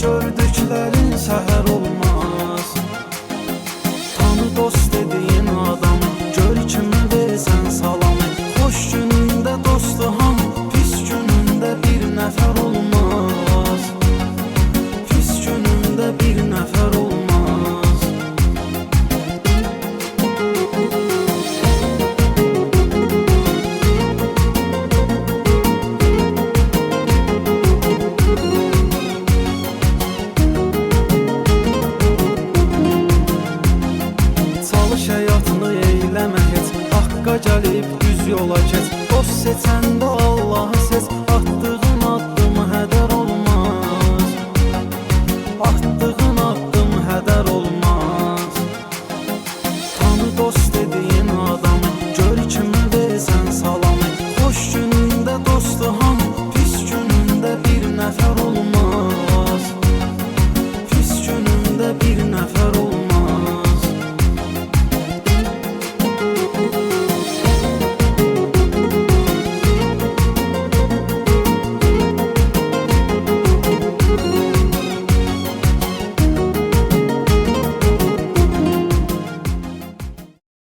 gördüklərin səhər olmaz. Tanı dost dediyin adam, gör kimi versən salamı. Xoş günündə dostu ham, pis günündə bir nəfər olmaz. Pis günündə bir nəfər olmaz. Həyatını eyləmə heç, haqqa gəlib düz yola keç. Dost seçəndə Allahı seç, atdığın addım hədər olmaz. Atdığın addım hədər olmaz. Tanı dost dediyin adam, gör kimi versən salamı. Xoş günündə dostu ham, pis günündə bir nəfər olmaz. Pis günündə bir nəfər olmaz.